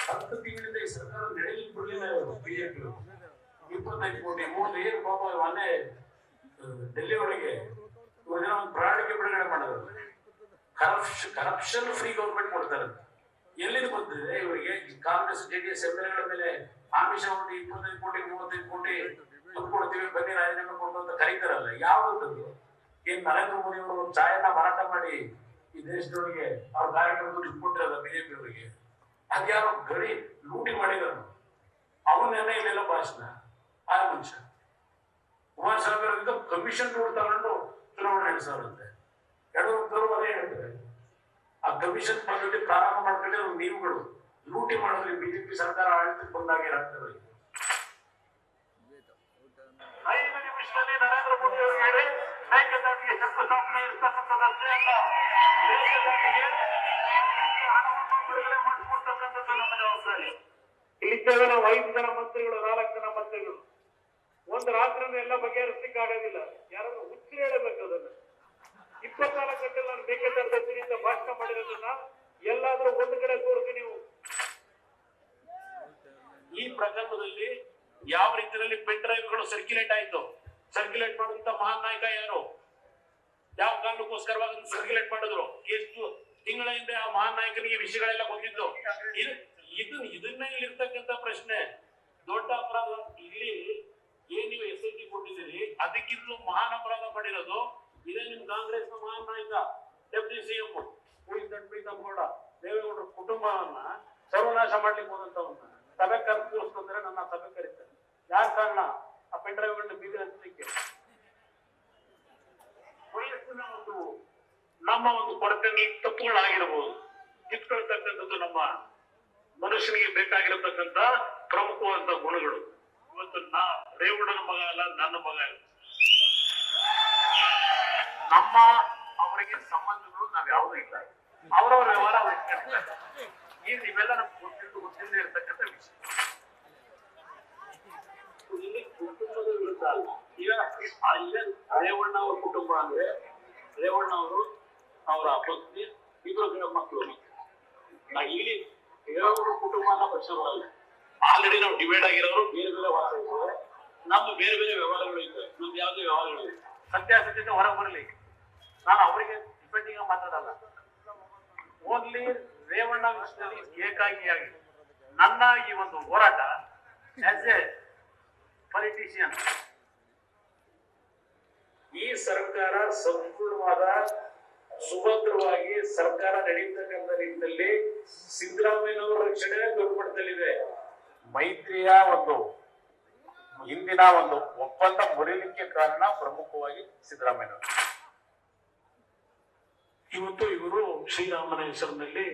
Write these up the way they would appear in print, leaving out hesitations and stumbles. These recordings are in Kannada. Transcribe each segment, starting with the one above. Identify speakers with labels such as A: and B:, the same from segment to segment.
A: 10 ತಿಂಗಳಿಂದ ಈ ಸರ್ಕಾರ ನಡೆಯಲಿಕ್ಕೆ ಬಿಡಲಿಲ್ಲ. ಬಿಜೆಪಿ 25 ಕೋಟಿ ಮೂರು ಏನು ಪಾಪ ಮೊನ್ನೆ ಡೆಲ್ಲಿ ಒಳಗೆ ಒಂದು ಪ್ರಣಾಳಿಕೆ ಬಿಡುಗಡೆ ಮಾಡಿದ್ರು. ಕರಪ್ಷನ್ ಫ್ರೀ ಗೌರ್ಮೆಂಟ್ ಕೊಡ್ತಾರೆ. ಎಲ್ಲಿಂದ ಬಂದಿದೆ ಇವರಿಗೆ? ಕಾಂಗ್ರೆಸ್ ಜೆಡಿಎಸ್ ಎಮ್ಎಲ್ಎಗಳ ಮೇಲೆ ಆಮಿಷ ಒಂದು 25 ಕೋಟಿ 35 ಕೋಟಿ ದುಡ್ಡು ಕೊಡ್ತೀವಿ, ಬನ್ನಿ ರಾಜೀನಾಮೆ ಕೊಡು ಅಂತ ಕರೀತಾರಲ್ಲ. ಯಾವ್ದು ಏನ್ ನರೇಂದ್ರ ಮೋದಿ ಅವರು ಚಾಯನ್ನ ಮಾರಾಟ ಮಾಡಿ ಈ ದೇಶದೊಳಗೆ ಅವ್ರ ಕಾರ್ಯಕ್ರಮಕ್ಕೆ ದುಡ್ಡು ಕೊಟ್ಟಿರೋದ ಬಿಜೆಪಿ ಅವರಿಗೆ? ಅದ್ಯಾವ ಗಡಿ ಲೂಟಿ ಮಾಡಿದ್ರು ಅವನ್ನೆಲ್ಲ ಇಲ್ಲೆಲ್ಲ ಭಾಷಣ. ಆ ಮನುಷ್ಯ ಕುಮಾರಸ್ವಾಮಿ ಅವರಿಂದ ಕಮಿಷನ್ ದುಡ್ಡು ತಗೊಂಡು ಚುನಾವಣೆ ನಡೆಸೋರಂತೆ. ಯಡಿಯೂರಪ್ಪನವರು ಅದೇ ಹೇಳ್ತಾರೆ, ಆ ಕಮಿಷನ್ ಪದ್ಧತಿ ಪ್ರಾರಂಭ ಮಾಡ್ಕೊಂಡಿರೋ ನೀವುಗಳು ಲೂಟಿ ಮಾಡಿದ್ರೆ ಬಿಜೆಪಿ ಸರ್ಕಾರ ಆಡಳಿತಕ್ಕೆ ಬಂದಾಗ ಏನಾಗ್ತದೆ? 5 ನಿಮಿಷದಲ್ಲಿ ನರೇಂದ್ರ ಮೋದಿ ಅವರು ಹೇಳಿ ಮೇಕೆದಾಟಿಗೆ ಶಂಕುಸ್ಥಾಪನೆ ಇರ್ತಕ್ಕಂಥ ಅಷ್ಟೇ ಅಲ್ಲ, ಮೇಕೆದಾಟಿಗೆ ಹಣವನ್ನು ಬಿಡುಗಡೆ ಮಾಡಿಕೊಡ್ತಕ್ಕಂಥದ್ದು ನಮ್ಮ ಜವಾಬ್ದಾರಿ. ಇಲ್ಲಿದ್ದೇವೆ ನಾವು 5 ಜನ ಮಂತ್ರಿಗಳು, 4 ಜನ ಮಂತ್ರಿಗಳು. ಒಂದು ರಾತ್ರಿಯನ್ನು ಎಲ್ಲ ಬಗೆಹರಿಸಲಿಕ್ಕೆ ಆಗೋದಿಲ್ಲ. ಯಾರಾದ್ರೂ ಹುಚ್ಚು ಹೇಳಬೇಕು ಅದನ್ನ. 24 ಗಂಟೆ ನಾನು ಮೇಕೆದಾಟು ದತ್ತಿನಿಂದ ಭಾಷಣ ಮಾಡಿರೋದನ್ನ ಎಲ್ಲಾದ್ರೂ ಒಂದು ಕಡೆ ತೋರಿಸಿ ನೀವು. ಈ ಪ್ರಕರಣದಲ್ಲಿ ಯಾವ ರೀತಿಯಲ್ಲಿ ಪೆನ್ ಡ್ರೈವ್ಗಳು ಸರ್ಕ್ಯುಲೇಟ್ ಆಯ್ತು, ಸರ್ಕ್ಯುಲೇಟ್ ಮಾಡುವಂತ ಮಹಾನ್ ನಾಯಕ ಯಾರು? ಯಾವ ಕಾರಣಕ್ಕೋಸ್ಕರವಾಗಿ ಸರ್ಕ್ಯುಲೇಟ್ ಮಾಡಿದ್ರು? ಎಷ್ಟು ತಿಂಗಳ ಹಿಂದೆ ಆ ಮಹಾನ್ ನಾಯಕನಿಗೆ ವಿಷಯಗಳೆಲ್ಲ ಗೊತ್ತಿದ್ದು? ಇದನ್ನೇ ಇಲ್ಲಿರ್ತಕ್ಕಂಥ ಪ್ರಶ್ನೆ. ದೊಡ್ಡ ಅಪರಾಧ ಇಲ್ಲಿ ಏನ್ ನೀವು SIT ಕೊಟ್ಟಿದ್ದೀರಿ, ಅದಕ್ಕಿಂತಲೂ ಮಹಾನ್ ಅಪರಾಧ ಮಾಡಿರೋದು ಇದೇ ನಿಮ್ ಕಾಂಗ್ರೆಸ್ ನ ಮಹಾನ್ ನಾಯಕ ಡೆಪ್ಟಿ CM ಪ್ರೀತಮ್ ಗೌಡ ದೇವೇಗೌಡರ ಕುಟುಂಬವನ್ನ ಸರ್ವನಾಶ ಮಾಡ್ಲಿಕ್ಕೆ ಹೋದಂತವನ್ನ ಸಭೆ ಕರೆಸ್ಕೊಂಡ್ರೆ ನನ್ನ ಸಭೆ ಕರೀತಾರೆ. ಯಾರ ಕಾರಣ? ಆ ಪೆನ್ ಡ್ರೈವ್ಗಳನ್ನ ಬೀದಿ ಹಚ್ಚಲಿಕ್ಕೆ. ವಯಸ್ಸಿನ ನಮ್ಮ ಒಂದು ಕೊರತೆಗಳಲ್ಲಿ ತಪ್ಪುಗಳಾಗಿರಬಹುದು. ಕಿತ್ಕೊಳ್ತಕ್ಕಂಥದ್ದು ನಮ್ಮ ಮನುಷ್ಯನಿಗೆ ಬೇಕಾಗಿರತಕ್ಕಂತ ಪ್ರಮುಖವಾದ ಗುಣಗಳು. ಇವತ್ತು ರೇವಣ್ಣನ ಮಗ ಅಲ್ಲ, ನನ್ನ ಮಗ ಅಲ್ಲ. ನಮ್ಮ ಅವರಿಗೆ ಸಂಬಂಧಗಳು ನಾವ್ ಯಾವ್ದು ಇಲ್ಲ. ಅವರವರ ವ್ಯವಹಾರ ಇವೆಲ್ಲ ನಮ್ಗೆ ಗೊತ್ತಿಲ್ಲದೆ ಇರತಕ್ಕಂಥ ವಿಷಯ. ಇಲ್ಲಿ ಕುಟುಂಬದ ವಿರುದ್ಧ ಈಗ ರೇವಣ್ಣ ಅವ್ರ ಕುಟುಂಬ ಅಂದ್ರೆ ರೇವಣ್ಣ ಅವರು, ಅವರ ಪತ್ನಿ, 2 ಮಕ್ಕಳು. ಇಲ್ಲಿ ಬೇರೆಯವ್ರ ಕುಟುಂಬ ಅನ್ನೋ ಪ್ರಶ್ನೆ ಬರಲ್ಲ. ಆಲ್ರೆಡಿ ನಾವು ಡಿವೈಡ್ ಆಗಿರೋರು ಬೇರೆ ಬೇರೆ ವಾಸ ಇರ್ತದೆ. ನಮ್ದು ಬೇರೆ ಬೇರೆ ವ್ಯವಹಾರಗಳು ಇರ್ತವೆ. ನಮ್ದು ಯಾವ್ದು ವ್ಯವಹಾರಗಳು ಸತ್ಯಾಸತ್ಯತೆ ಹೊರಗೆ ಬರಲಿ. ನಾನು ಅವರಿಗೆ ಡಿಪೆಂಡಿಂಗ್ ಮಾತಾಡಲ್ಲ. ಓನ್ಲಿ ರೇವಣ್ಣ ವಿಷಯದಲ್ಲಿ ಏಕಾಂಗಿಯಾಗಿ ನನ್ನ ಈ ಒಂದು ಹೋರಾಟ ಆಸ್ ಎ ಪೊಲಿಟಿಷಿಯನ್, ಈ ಸರ್ಕಾರ ಸಂಪೂರ್ಣವಾದ ಸುಭದ್ರವಾಗಿ ಸರ್ಕಾರ ನಡೆಯತಕ್ಕಂಥ ನಿಟ್ಟಿನಲ್ಲಿ ಸಿದ್ದರಾಮಯ್ಯನವರ ರಕ್ಷಣೆ ದೊಡ್ಡ ಮಟ್ಟದಲ್ಲಿದೆ. ಮೈತ್ರಿಯ ಒಂದು ಹಿಂದಿನ ಒಂದು ಒಪ್ಪಂದ ಮುರಿಲಿಕ್ಕೆ ಕಾರಣ ಪ್ರಮುಖವಾಗಿ ಸಿದ್ದರಾಮಯ್ಯನವರು. ಇವತ್ತು ಇವರು ಶ್ರೀರಾಮನ ಹೆಸರಿನಲ್ಲಿ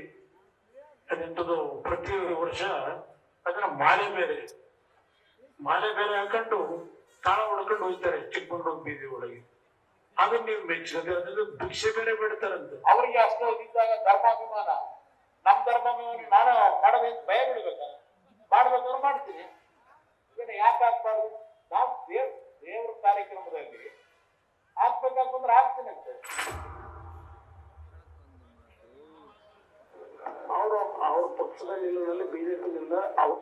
A: ಅದೆಂತದ್ದು ಪ್ರತಿ ವರ್ಷ ಅದನ್ನ ಮಾಲೆ ಬೇರೆ ಹಾಕೊಂಡು ತಾಳ ಹೊಡ್ಕೊಂಡು ಹೋಗ್ತಾರೆ ಚಿಕ್ಕಮಗಳೂರು ಬೀದಿ ಒಳಗೆ. ಅದನ್ನ ನೀವು ಮೆಚ್ಚದೆ ಅದ್ರ ಭಿಕ್ಷೆ ಬೇರೆ ಬಿಡ್ತಾರಂತೆ. ಅವರಿಗೆ ಅಷ್ಟು ಇದ್ದಾಗ ಧರ್ಮಾಭಿಮಾನ, ನಮ್ ಧರ್ಮಾಭಿಮಾನ ನಾನು ಮಾಡಬೇಕು, ಭಯ ಬಿಡ್ಬೇಕ, ಮಾಡ್ಬೇಕಾದ್ರೆ ಮಾಡ್ತೀನಿ. ಇದನ್ನ ಯಾಕೆ ಆಗ್ಬಾರ್ದು? ನಾವು ದೇವ್ರ ಕಾರ್ಯಕ್ರಮದಲ್ಲಿ ಹಾಕ್ಬೇಕಾಗ್ಬಂದ್ರೆ ಹಾಕ್ತೀನಿ ಅಂತ ಅವ್ರ ಪಕ್ಷದ ನಿಲ್ಲದಲ್ಲಿ ಬಿಜೆಪಿನಿಂದ ಅವ್ರು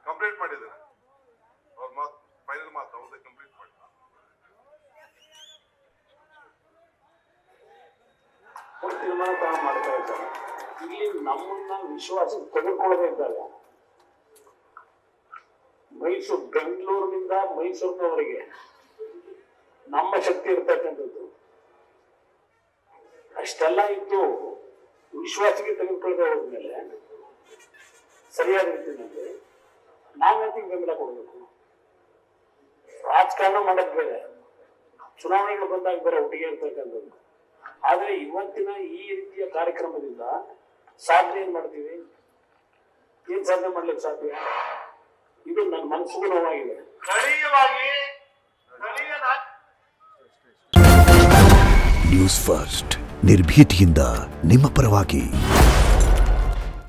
B: ಕಂಪ್ಲೀಟ್ ಮಾಡಿದ್ದಾರೆ. ಅವ್ರ ಮಾತು ಫೈನಲ್ ಮಾತು ಅವ್ರದ್ದು ಕಂಪ್ಲೀಟ್ ಮಾಡಿ
A: ತೀರ್ಮಾನ ತಾವು ಮಾಡ್ತಾ ಇದ್ದಾರೆ. ಇಲ್ಲಿ ನಮ್ಮನ್ನ ವಿಶ್ವಾಸ ತೆಗೆದುಕೊಳ್ಳದೇ ಇದ್ದಾಗ ಬೆಂಗಳೂರಿನಿಂದ ಮೈಸೂರಿನವರೆಗೆ ನಮ್ಮ ಶಕ್ತಿ ಇರ್ತಕ್ಕಂಥದ್ದು ಅಷ್ಟೆಲ್ಲ ಇದ್ದು ವಿಶ್ವಾಸಕ್ಕೆ ತೆಗೆದುಕೊಳ್ಳದೆ ಹೋದ್ಮೇಲೆ ಸರಿಯಾದ ರೀತಿಯಲ್ಲಿ ನಾವ್ಯಾಕೆ ಬೆಂಬಲ ಕೊಡ್ಬೇಕು? ರಾಜಕಾರಣ ಮಾಡೋದ್ ಬೇರೆ, ಚುನಾವಣೆಗಳು ಬಂದಾಗ ಬೇರೆ ಒಟ್ಟಿಗೆ ಇರ್ತಕ್ಕಂಥದ್ದು. ಆದ್ರೆ ಇವತ್ತಿನ ಈ ರೀತಿಯ ಕಾರ್ಯಕ್ರಮದಿಂದ ಸಾಧನೆ ಏನ್ ಮಾಡ್ತೀವಿ? ಏನ್ ಸಾಧನೆ ಮಾಡ್ಲಿಕ್ಕೆ ಸಾಧ್ಯ? ಇದು ನನ್ನ ಮನಸ್ಸಿಗೂ ನೋವಾಗಿದೆ.
C: ನ್ಯೂಸ್ ಫಸ್ಟ್ ನಿರ್ಭೀತಿಯಿಂದ ನಿಮ್ಮ ಪರವಾಗಿ.